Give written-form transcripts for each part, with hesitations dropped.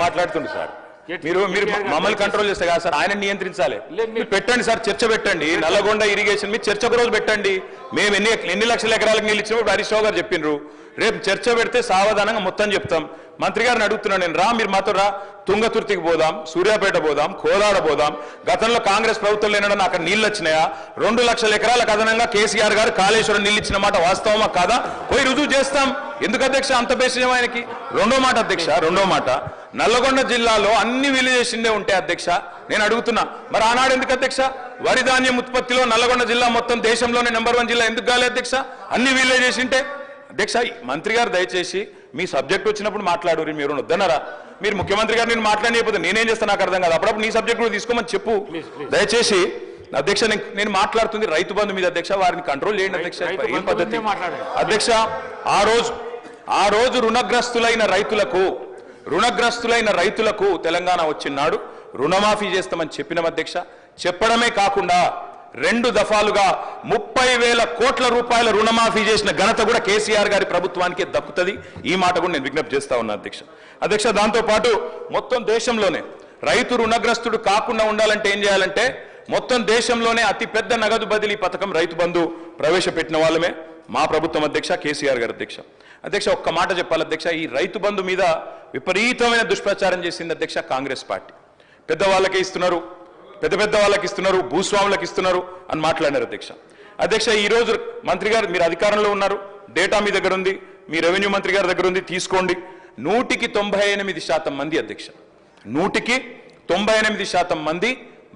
మాట్లాడుతుండు సార్ మీరు మమ్మల్ని కంట్రోల్ చేస్తే కదా సార్ ఆయన నియంత్రించాలి మీరు పెట్టండి సార్ చర్చ పెట్టండి నల్లగొండ ఇరిగేషన్ మీరు చర్చ ఒక రోజు పెట్టండి మేము ఎన్ని లక్షల ఎకరాలకు నీళ్ళు ఇచ్చినప్పుడు హరీష్ రావు గారు చెప్పిండ్రు రేపు చర్చ పెడితే సావధానంగా మొత్తం చెప్తాం మంత్రి గారిని అడుగుతున్నాను నేను రా మీరు మాతో రా తుంగతుర్తికి పోదాం సూర్యాపేట పోదాం కోదాడ పోదాం గతంలో కాంగ్రెస్ ప్రభుత్వం లేనడం అక్కడ నీళ్ళు వచ్చినాయా 2 లక్షల ఎకరాలకు అదనంగా కేసీఆర్ గారు కాళేశ్వరం నీళ్ళు ఇచ్చిన మాట వాస్తవమా కాదా పోయి రుజువు చేస్తాం ఎందుకు అధ్యక్ష అంత బేసిజం ఆయనకి రెండో మాట అధ్యక్ష రెండో మాట నల్లగొండ జిల్లాలో అన్ని విలేజెసిండే ఉంటాయి అధ్యక్ష నేను అడుగుతున్నా మరి ఆనాడు ఎందుకు అధ్యక్ష వరి ధాన్యం ఉత్పత్తిలో నల్లగొండ జిల్లా మొత్తం దేశంలోనే నెంబర్ 1 జిల్లా ఎందుకు కాలే అధ్యక్ష అన్ని విలేజెసింటే అధ్యక్ష మంత్రి గారు దయచేసి మీ సబ్జెక్ట్ వచ్చినప్పుడు మాట్లాడు మీరు వద్దన్నారా మీరు ముఖ్యమంత్రి గారు నేను మాట్లాడలేకపోతే నేనేం చేస్తాను నాకు అర్థం కాదు అప్పుడప్పుడు నీ సబ్జెక్ట్ కూడా తీసుకోమని చెప్పు దయచేసి అధ్యక్ష నేను మాట్లాడుతుంది రైతు బంధు మీద అధ్యక్ష వారిని కంట్రోల్ చేయండి అధ్యక్ష ఏం పద్ధతి అధ్యక్ష ఆ రోజు రుణగ్రస్తులైన రైతులకు తెలంగాణ వచ్చినాడు రుణమాఫీ చేస్తామని చెప్పిన అధ్యక్ష చెప్పడమే కాకుండా 2 దఫాలుగా 30,000 కోట్ల రూపాయల రుణమాఫీ చేసిన ఘనత కూడా కేసీఆర్ గారి ప్రభుత్వానికి దక్కుతుంది ఈ మాట కూడా నేను విజ్ఞప్తి చేస్తా ఉన్నా అధ్యక్ష దాంతో పాటు మొత్తం దేశంలోనే రైతు రుణగ్రస్తుడు కాకుండా ఉండాలంటే ఏం చేయాలంటే మొత్తం దేశంలోనే అతి పెద్ద నగదు బదిలీ పథకం రైతు బంధు ప్రవేశపెట్టిన వాళ్ళమే మా ప్రభుత్వం అధ్యక్ష కేసీఆర్ గారు అధ్యక్ష ఒక్క మాట చెప్పాలి అధ్యక్ష ఈ రైతు బంధు మీద విపరీతమైన దుష్ప్రచారం చేసింది అధ్యక్ష కాంగ్రెస్ పార్టీ పెద్ద వాళ్ళకి ఇస్తున్నారు భూస్వాములకు ఇస్తున్నారు అని మాట్లాడారు అధ్యక్ష ఈ రోజు మంత్రి గారు మీరు అధికారంలో ఉన్నారు డేటా మీ దగ్గర ఉంది మీ రెవెన్యూ మంత్రి గారి దగ్గర ఉంది తీసుకోండి 198% మంది అధ్యక్ష 198% మంది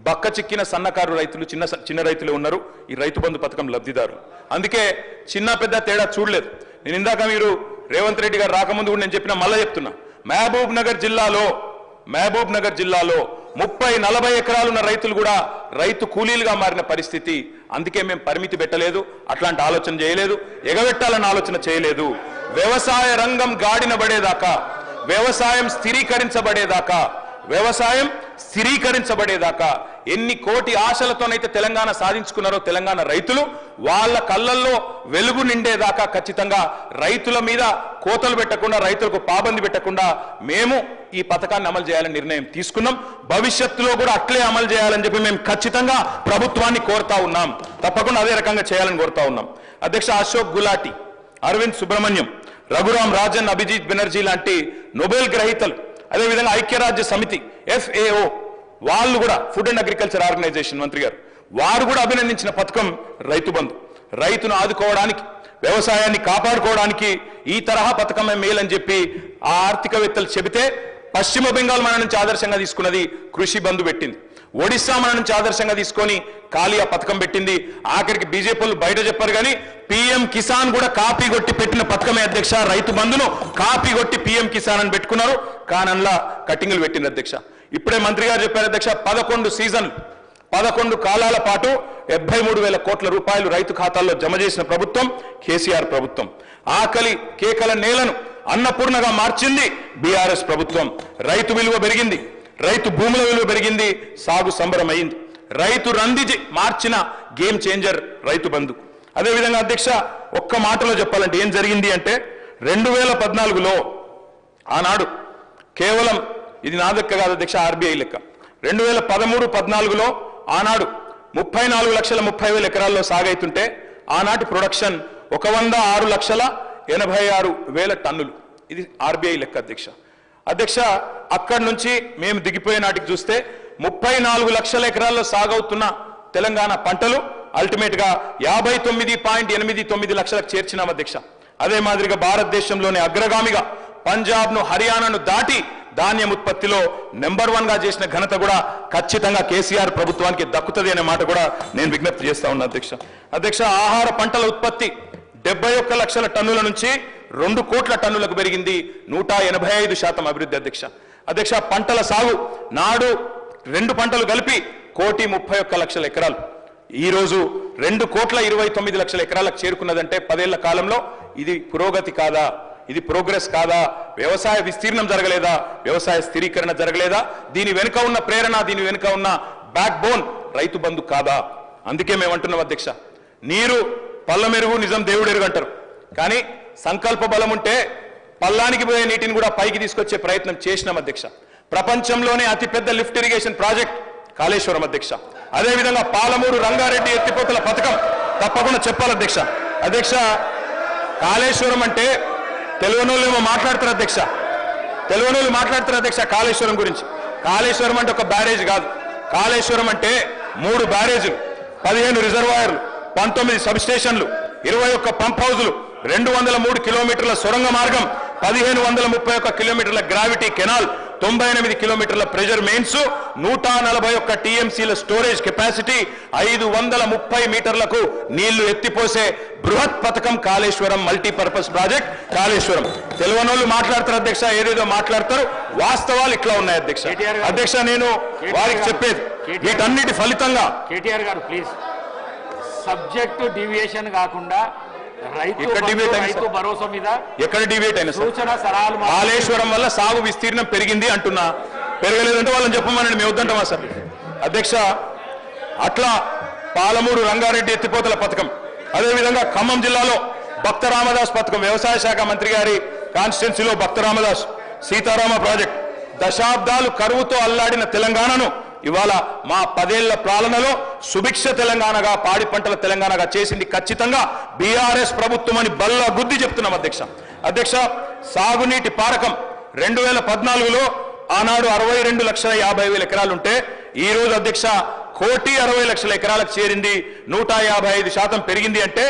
బక్క చిక్కిన సన్నకారు రైతులు చిన్న రైతులు ఉన్నారు ఈ రైతు బంధు పథకం లబ్ధిదారులు అందుకే చిన్న పెద్ద తేడా చూడలేదు నేను ఇందాక మీరు రేవంత్ రెడ్డి గారు రాకముందు కూడా నేను చెప్పిన మళ్ళీ చెప్తున్నా మహబూబ్ నగర్ జిల్లాలో 30-40 ఎకరాలున్న రైతులు కూడా రైతు కూలీలుగా మారిన పరిస్థితి అందుకే మేము పరిమితి పెట్టలేదు అట్లాంటి ఆలోచన చేయలేదు ఎగబెట్టాలని ఆలోచన చేయలేదు వ్యవసాయ రంగం గాడిన పడేదాకా వ్యవసాయం స్థిరీకరించబడేదాకా ఎన్ని కోటి ఆశలతోనైతే తెలంగాణ సాధించుకున్నారో తెలంగాణ రైతులు వాళ్ళ కళ్ళల్లో వెలుగు నిండేదాకా ఖచ్చితంగా రైతుల మీద కోతలు పెట్టకుండా రైతులకు పాబంది పెట్టకుండా మేము ఈ పథకాన్ని అమలు చేయాలని నిర్ణయం తీసుకున్నాం భవిష్యత్తులో కూడా అట్లే అమలు చేయాలని చెప్పి మేము ఖచ్చితంగా ప్రభుత్వాన్ని కోరుతా ఉన్నాం తప్పకుండా అదే రకంగా చేయాలని కోరుతా ఉన్నాం అధ్యక్ష అశోక్ గులాటి అరవింద్ సుబ్రహ్మణ్యం రఘురాం రాజన్ అభిజిత్ బెనర్జీ లాంటి నోబెల్ గ్రహీతలు అదేవిధంగా ఐక్యరాజ్య సమితి FAO వాళ్ళు కూడా ఫుడ్ అండ్ అగ్రికల్చర్ ఆర్గనైజేషన్ మంత్రి గారు వారు కూడా అభినందించిన పథకం రైతు బంధు రైతును ఆదుకోవడానికి వ్యవసాయాన్ని కాపాడుకోవడానికి ఈ తరహా పథకమే మేలని చెప్పి ఆ ఆర్థికవేత్తలు చెబితే పశ్చిమ బెంగాల్ మన నుంచి ఆదర్శంగా తీసుకున్నది కృషి బంధు పెట్టింది ఒడిశా మన నుంచి ఆదర్శంగా తీసుకొని కాలియా పథకం పెట్టింది ఆఖరికి బీజేపీలు బయట చెప్పారు కానీ PM కిసాన్ కూడా కాపీ కొట్టి పెట్టిన పథకమే అధ్యక్ష రైతు బంధును కాపీ కొట్టి PM కిసాన్ అని పెట్టుకున్నారు కానల్లా కట్టింగులు పెట్టింది అధ్యక్ష ఇప్పుడే మంత్రి గారు చెప్పారు అధ్యక్ష 11 సీజన్లు 11 కాలాల పాటు 73,000 కోట్ల రూపాయలు రైతు ఖాతాల్లో జమ చేసిన ప్రభుత్వం కేసీఆర్ ప్రభుత్వం ఆకలి కేకల నేలను అన్నపూర్ణగా మార్చింది బీఆర్ఎస్ ప్రభుత్వం రైతు విలువ పెరిగింది రైతు భూముల విలువ పెరిగింది సాగు సంబరమైంది రైతు రంది మార్చిన గేమ్ చేంజర్ రైతు బంధు అదేవిధంగా అధ్యక్ష ఒక్క మాటలో చెప్పాలంటే ఏం జరిగింది అంటే 2014లో ఆనాడు కేవలం ఇది నా లెక్క కాదు అధ్యక్ష RBI లెక్క 2013-14లో ఆనాడు 34,30,000 ఎకరాల్లో సాగైతుంటే ఆనాటి ప్రొడక్షన్ 106,86,000 టన్నులు ఇది RBI లెక్క అధ్యక్ష అక్కడి నుంచి మేము దిగిపోయే నాటికి చూస్తే 34 లక్షల ఎకరాల్లో సాగవుతున్న తెలంగాణ పంటలు అల్టిమేట్ గా 59.89 లక్షలకు చేర్చినాం అధ్యక్ష అదే మాదిరిగా భారతదేశంలోనే అగ్రగామిగా పంజాబ్ ను హర్యానాను దాటి ధాన్యం ఉత్పత్తిలో నెంబర్ 1 గా చేసిన ఘనత కూడా ఖచ్చితంగా కేసీఆర్ ప్రభుత్వానికి దక్కుతుంది అనే మాట కూడా నేను విజ్ఞప్తి చేస్తా ఉన్నా అధ్యక్ష ఆహార పంటల ఉత్పత్తి 71 లక్షల టన్నుల నుంచి 2 కోట్ల టన్నులకు పెరిగింది 185% అభివృద్ధి అధ్యక్ష పంటల సాగు నాడు 2 పంటలు కలిపి 1,31,00,000 ఎకరాలు ఈ రోజు 2,29,00,000 ఎకరాలకు చేరుకున్నదంటే 10 ఏళ్ల కాలంలో ఇది పురోగతి కాదా ఇది ప్రోగ్రెస్ కాదా వ్యవసాయ విస్తీర్ణం జరగలేదా వ్యవసాయ స్థిరీకరణ జరగలేదా దీని వెనుక ఉన్న ప్రేరణ దీని వెనుక ఉన్న బ్యాక్ బోన్ రైతు బంధు కాదా అందుకే మేము అంటున్నాం అధ్యక్ష నీరు పల్లమెరుగు నిజం దేవుడు ఎరుగు అంటారు కానీ సంకల్ప బలం ఉంటే పల్లానికి పోయే నీటిని కూడా పైకి తీసుకొచ్చే ప్రయత్నం చేసినాం అధ్యక్ష ప్రపంచంలోనే అతిపెద్ద లిఫ్ట్ ఇరిగేషన్ ప్రాజెక్ట్ కాళేశ్వరం అధ్యక్ష. అదేవిధంగా పాలమూరు రంగారెడ్డి ఎత్తిపోతల పథకం తప్పకుండా చెప్పాలి అధ్యక్ష. అధ్యక్ష, కాళేశ్వరం అంటే తెలుగునోళ్ళు ఏమో మాట్లాడతారు అధ్యక్ష, తెలుగునోళ్ళు మాట్లాడతారు అధ్యక్ష కాళేశ్వరం గురించి. కాళేశ్వరం అంటే ఒక బ్యారేజ్ కాదు. కాళేశ్వరం అంటే 3 బ్యారేజీలు, 15 రిజర్వాయర్లు, 19 సబ్ స్టేషన్లు, 21 పంప్ హౌజులు, 203 కిలోమీటర్ల సొరంగ మార్గం, 1531 కిలోమీటర్ల గ్రావిటీ కెనాల్, 98 కిలోమీటర్ల ప్రెజర్ మెయిన్స్, 141 టీఎంసీల స్టోరేజ్ కెపాసిటీ, 530 మీటర్లకు నీళ్లు ఎత్తిపోసే బృహత్ పథకం కాళేశ్వరం మల్టీపర్పస్ ప్రాజెక్ట్ కాళేశ్వరం. తెలుగునోళ్ళు మాట్లాడతారు అధ్యక్ష, ఏదేదో మాట్లాడతారు, వాస్తవాలు ఇట్లా ఉన్నాయి అధ్యక్ష. అధ్యక్ష, నేను వారికి చెప్పేది వీటన్నిటి ఫలితంగా కేటీఆర్ గారు ప్లీజ్ సబ్జెక్టు డివియేషన్ కాకుండా రైతు భరోసా మీద ఎక్కడ డిబేట్ అయినా సూచన సలహాలు కాళేశ్వరం వల్ల సాగు విస్తీర్ణం పెరిగింది అంటున్నా, పెరగలేదంటే వాళ్ళని చెప్పమని మేము వద్దంటామా సార్? అధ్యక్ష, అట్లా పాలమూరు రంగారెడ్డి ఎత్తిపోతల పథకం, అదేవిధంగా ఖమ్మం జిల్లాలో భక్త రామదాస్ పథకం, వ్యవసాయ శాఖ మంత్రి గారి కాన్స్టిట్యున్సీలో భక్త రామదాస్ సీతారామ ప్రాజెక్ట్, దశాబ్దాలు కరువుతో అల్లాడిన తెలంగాణను ఇవాళ మా 10 ఏళ్ల పాలనలో సుభిక్ష తెలంగాణగా, పాడి పంటల తెలంగాణగా చేసింది ఖచ్చితంగా బీఆర్ఎస్ ప్రభుత్వం అని బల్ల గుద్ది చెప్తున్నాం అధ్యక్ష. అధ్యక్ష, సాగునీటి పారకం 2014లో ఆనాడు 62,50,000 ఎకరాలు ఉంటే ఈ రోజు అధ్యక్ష 1,60,00,000 ఎకరాలకు చేరింది, 155% పెరిగింది. అంటే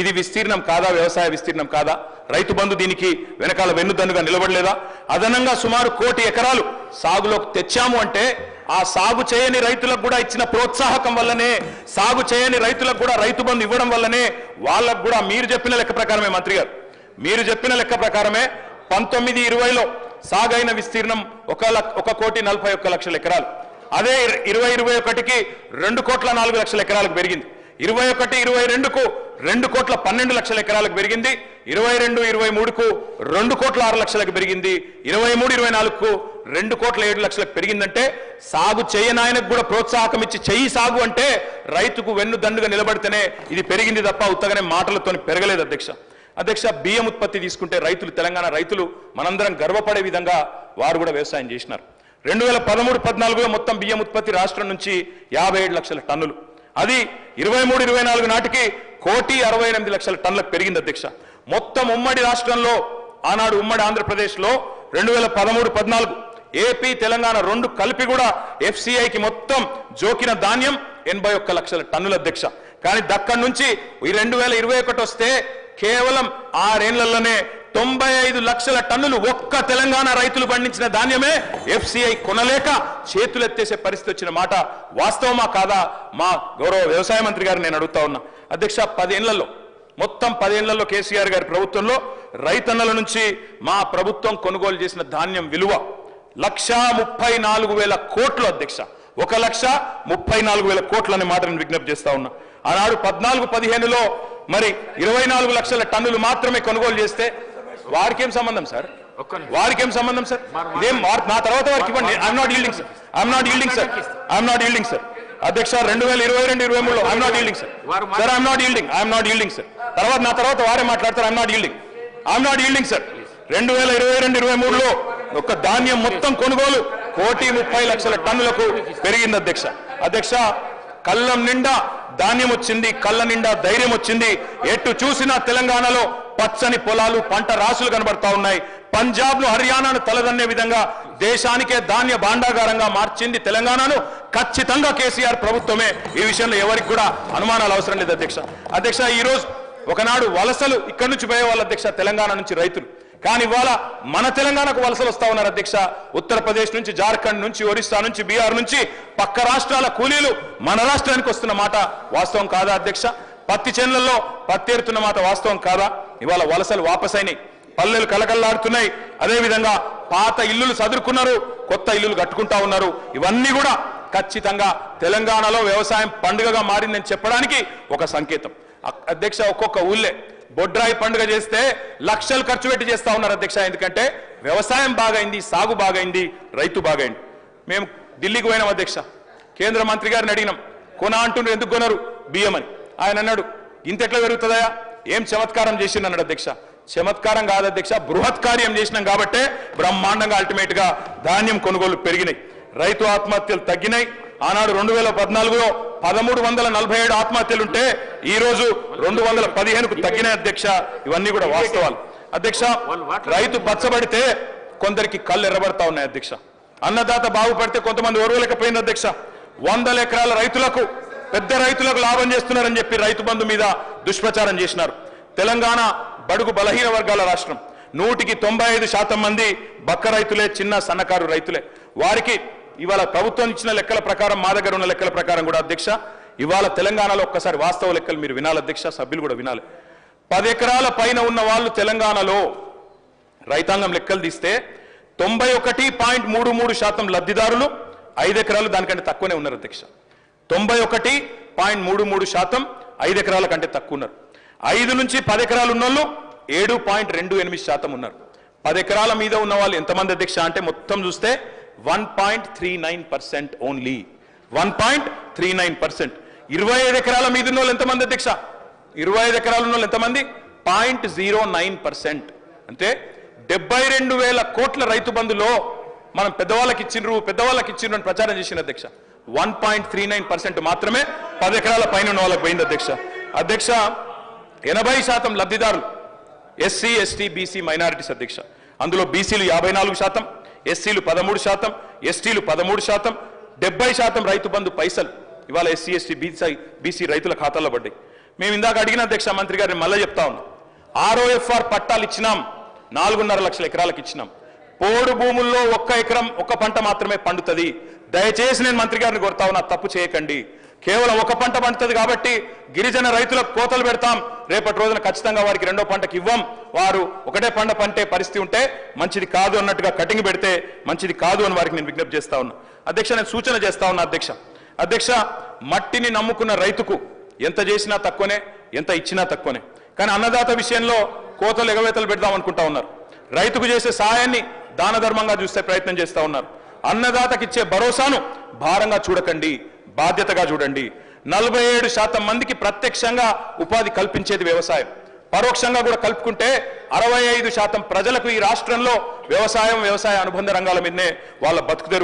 ఇది విస్తీర్ణం కాదా? వ్యవసాయ విస్తీర్ణం కాదా? రైతు బంధు దీనికి వెనకాల వెన్నుదన్నుగా నిలబడలేదా? అదనంగా సుమారు 1,00,00,000 ఎకరాలు సాగులోకి తెచ్చాము అంటే ఆ సాగు చేయని రైతులకు కూడా ఇచ్చిన ప్రోత్సాహకం వల్లనే, సాగు చేయని రైతులకు కూడా రైతు బంధు ఇవ్వడం వల్లనే వాళ్ళకు కూడా మీరు చెప్పిన లెక్క ప్రకారమే మంత్రి గారు, మీరు చెప్పిన లెక్క ప్రకారమే 19-20లో సాగైన విస్తీర్ణం 1,41,41,00,000 ఎకరాలు. అదే 2021కి 2,04,00,000 ఎకరాలకు పెరిగింది. 21-22కు 2,12,00,000 ఎకరాలకు పెరిగింది. 22-23కు 2,06,00,000 పెరిగింది. 23-24కు 2,07,00,000 పెరిగిందంటే సాగు చేయని ఆయనకు కూడా ప్రోత్సాహకం ఇచ్చి చెయ్యి సాగు అంటే రైతుకు వెన్ను దండుగా నిలబడితేనే ఇది పెరిగింది తప్ప ఉత్తగానే మాటలతో పెరగలేదు అధ్యక్ష. అధ్యక్ష, బియ్యం ఉత్పత్తి తీసుకుంటే రైతులు, తెలంగాణ రైతులు మనందరం గర్వపడే విధంగా వారు కూడా వ్యవసాయం చేసినారు. 2013-14లో మొత్తం బియ్యం ఉత్పత్తి రాష్ట్రం నుంచి 57 లక్షల టన్నులు, అది 23-24 నాటికి 1,68,00,000 టన్నులకు పెరిగింది అధ్యక్ష. మొత్తం ఉమ్మడి రాష్ట్రంలో ఆనాడు ఉమ్మడి ఆంధ్రప్రదేశ్లో 2013-14 ఏపీ తెలంగాణ 2 కలిపి కూడా ఎఫ్సిఐకి మొత్తం జోకిన ధాన్యం 81 లక్షల టన్నుల అధ్యక్ష. కానీ దక్కడి నుంచి 2021 వస్తే కేవలం 6 ఏళ్లలోనే 95 లక్షల టన్నులు ఒక్క తెలంగాణ రైతులు పండించిన ధాన్యమే ఎఫ్సిఐ కొనలేక చేతులెత్తేసే పరిస్థితి వచ్చిన మాట వాస్తవమా కాదా? మా గౌరవ వ్యవసాయ మంత్రి గారు నేను అడుగుతా ఉన్నా అధ్యక్ష. 10 ఏళ్లలో, మొత్తం 10 ఏళ్లలో కేసీఆర్ గారి ప్రభుత్వంలో రైతన్నల నుంచి మా ప్రభుత్వం కొనుగోలు చేసిన ధాన్యం విలువ 1,34,000 కోట్లు అధ్యక్ష. 1,34,000 కోట్లు అనే మాట నేను విజ్ఞప్తి చేస్తా ఉన్నా. ఆనాడు 14-15లో మరి 24 లక్షల టన్నులు మాత్రమే కొనుగోలు చేస్తే వారికేం సంబంధం సార్? వారికేం సంబంధం సార్? ఇదేం నా తర్వాత వారికి ఇవ్వండి. I'm not yielding sir, I'm not yielding sir, I'm not yielding sir. అధ్యక్ష, 2022-23లో I'm not yielding sir, sir I'm not yielding, I'm not yielding sir. నా తర్వాత వారే మాట్లాడతారు. I'm not yielding, I'm not yielding sir. 2022-23లో ఒక ధాన్యం మొత్తం కొనుగోలు 1,30,00,000 టన్నులకు పెరిగింది అధ్యక్ష. అధ్యక్ష, కళ్ళం నిండా ధాన్యం వచ్చింది, కళ్ళ నిండా ధైర్యం వచ్చింది. ఎటు చూసినా తెలంగాణలో పచ్చని పొలాలు, పంట రాసులు కనబడతా ఉన్నాయి. పంజాబ్ను, హర్యానాను తలదన్నే విధంగా దేశానికే ధాన్య భాండాగారంగా మార్చింది తెలంగాణను ఖచ్చితంగా కేసీఆర్ ప్రభుత్వమే. ఈ విషయంలో ఎవరికి కూడా అనుమానాలు అవసరం లేదు అధ్యక్ష. అధ్యక్ష, ఈరోజు ఒకనాడు వలసలు ఇక్కడి నుంచి పోయేవాళ్ళు అధ్యక్ష, తెలంగాణ నుంచి రైతులు. కానీ ఇవాళ మన తెలంగాణకు వలసలు వస్తా ఉన్నారు అధ్యక్ష. ఉత్తరప్రదేశ్ నుంచి, జార్ఖండ్ నుంచి, ఒరిస్సా నుంచి, బీహార్ నుంచి పక్క రాష్ట్రాల కూలీలు మన రాష్ట్రానికి వస్తున్న మాట వాస్తవం కాదా అధ్యక్ష? పత్తి చేనులలో పత్తేరుతున్న మాట వాస్తవం కాదా? ఇవాళ వలసలు వాపసైనాయి, పల్లెలు కలకల్లాడుతున్నాయి. అదేవిధంగా పాత ఇల్లులు సదురుకున్నారు, కొత్త ఇల్లులు కట్టుకుంటా ఉన్నారు. ఇవన్నీ కూడా ఖచ్చితంగా తెలంగాణలో వ్యవసాయం పండుగగా మారిందని చెప్పడానికి ఒక సంకేతం అధ్యక్ష. ఒక్కొక్క ఊళ్ళే బొడ్రాయి పండుగ చేస్తే లక్షలు ఖర్చు పెట్టి చేస్తా ఉన్నారు అధ్యక్ష. ఎందుకంటే వ్యవసాయం బాగైంది, సాగు బాగైంది, రైతు బాగైంది. మేము ఢిల్లీకి పోయినాం అధ్యక్ష. కేంద్ర మంత్రి గారిని అడిగినాం, కొన అంటున్నారు, ఎందుకు కొనరు బియ్యం అని. ఆయన అన్నాడు, ఇంతెట్లా పెరుగుతుందా, ఏం చమత్కారం చేసింది అన్నాడు అధ్యక్ష. చమత్కారం కాదు అధ్యక్ష, బృహత్ కార్యం చేసినాం కాబట్టే బ్రహ్మాండంగా అల్టిమేట్ గా ధాన్యం కొనుగోలు పెరిగినాయి, రైతు ఆత్మహత్యలు తగ్గినాయి. ఆనాడు 2014లో 1347 ఆత్మహత్యలుంటే ఈ రోజు 215కు తగ్గినాయి అధ్యక్ష. ఇవన్నీ కూడా వాస్తవాలు అధ్యక్ష. రైతు పచ్చబడితే కొందరికి కళ్ళు ఎర్రబడతా ఉన్నాయి అధ్యక్ష. అన్నదాత బాగుపడితే కొంతమంది ఓర్వలేకపోయింది అధ్యక్ష. 100 ఎకరాల రైతులకు, పెద్ద రైతులకు లాభం చేస్తున్నారని చెప్పి రైతు బంధు మీద దుష్ప్రచారం చేసినారు. తెలంగాణ బడుగు బలహీన వర్గాల రాష్ట్రం. 100కి 95% మంది బక్క రైతులే, చిన్న సన్నకారు రైతులే. వారికి ఇవాళ ప్రభుత్వం ఇచ్చిన లెక్కల ప్రకారం, మా దగ్గర ఉన్న లెక్కల ప్రకారం కూడా అధ్యక్ష, ఇవాళ తెలంగాణలో ఒక్కసారి వాస్తవ లెక్కలు మీరు వినాలి అధ్యక్ష, సభ్యులు కూడా వినాలి. 10 ఎకరాల పైన ఉన్న వాళ్ళు తెలంగాణలో రైతాంగం లెక్కలు తీస్తే 91.33% లబ్ధిదారులు 5 ఎకరాలు దానికంటే తక్కువనే ఉన్నారు అధ్యక్ష. 91.33% 5 ఎకరాల కంటే తక్కువ ఉన్నారు. 5 నుంచి 10 ఎకరాలు ఉన్న వాళ్ళు 7.28% ఉన్నారు. 10 ఎకరాల మీద ఉన్న వాళ్ళు ఎంతమంది అధ్యక్ష అంటే మొత్తం చూస్తే 1.39% ఓన్లీ, 1.39%. 25 ఎకరాల మీద ఉన్న వాళ్ళు ఎంతమంది అధ్యక్ష? 25 ఎకరాలు ఉన్న వాళ్ళు ఎంతమంది? 0.09%. అంటే 72,000 కోట్ల రైతు బంధులో మనం పెద్దవాళ్ళకి ఇచ్చిండ్రు అని ప్రచారం చేసిన అధ్యక్ష. 1.39% మాత్రమే 10 ఎకరాల పైన ఉన్న వాళ్ళకి పోయింది అధ్యక్ష. అధ్యక్ష 80% లబ్ధిదారులు ఎస్సీ, ఎస్టీ, బీసీ, మైనారిటీస్ అధ్యక్ష. అందులో బీసీలు 54%, ఎస్సీలు 13%, ఎస్టీలు 13%, 70% రైతు బంధు పైసలు ఇవాళ ఎస్సీ, ఎస్టీ, బీసీ రైతుల ఖాతాలో పడ్డాయి. మేము ఇందాక అడిగిన అధ్యక్ష మంత్రి గారిని మళ్ళీ చెప్తా ఉన్నాం. ఆర్ఓఎఫ్ఆర్ పట్టాలు ఇచ్చినాం, 4.5 లక్షల ఎకరాలకు ఇచ్చినాం. పోడు భూముల్లో 1 ఎకరం 1 పంట మాత్రమే పండుతుంది. దయచేసి నేను మంత్రి గారిని కోరుతా ఉన్నా, తప్పు చేయకండి. కేవలం 1 పంట పండుతుంది కాబట్టి గిరిజన రైతులకు కోతలు పెడతాం, రేపటి రోజున ఖచ్చితంగా వారికి 2వ పంటకి ఇవ్వం, వారు ఒకటే పంట పంటే పరిస్థితి ఉంటే మంచిది కాదు అన్నట్టుగా కటింగ్ పెడితే మంచిది కాదు అని వారికి నేను విజ్ఞప్తి చేస్తా ఉన్నా అధ్యక్ష. నేను సూచన చేస్తా ఉన్నా అధ్యక్ష, మట్టిని నమ్ముకున్న రైతుకు ఎంత చేసినా తక్కువనే, ఎంత ఇచ్చినా తక్కువనే. కానీ అన్నదాత విషయంలో కోతలు ఎగవేతలు పెడదాం అనుకుంటా ఉన్నారు. రైతుకు చేసే సహాయాన్ని దాన ధర్మంగా చూస్తే ప్రయత్నం చేస్తా ఉన్నారు. అన్నదాతకి ఇచ్చే భరోసాను భారంగా చూడకండి, బాధ్యతగా చూడండి. 47% మందికి ప్రత్యక్షంగా ఉపాధి కల్పించేది వ్యవసాయం. పరోక్షంగా కూడా కలుపుకుంటే 65% ప్రజలకు ఈ రాష్ట్రంలో వ్యవసాయ అనుబంధ రంగాల మీదనే వాళ్ళ బతుకుదెరువు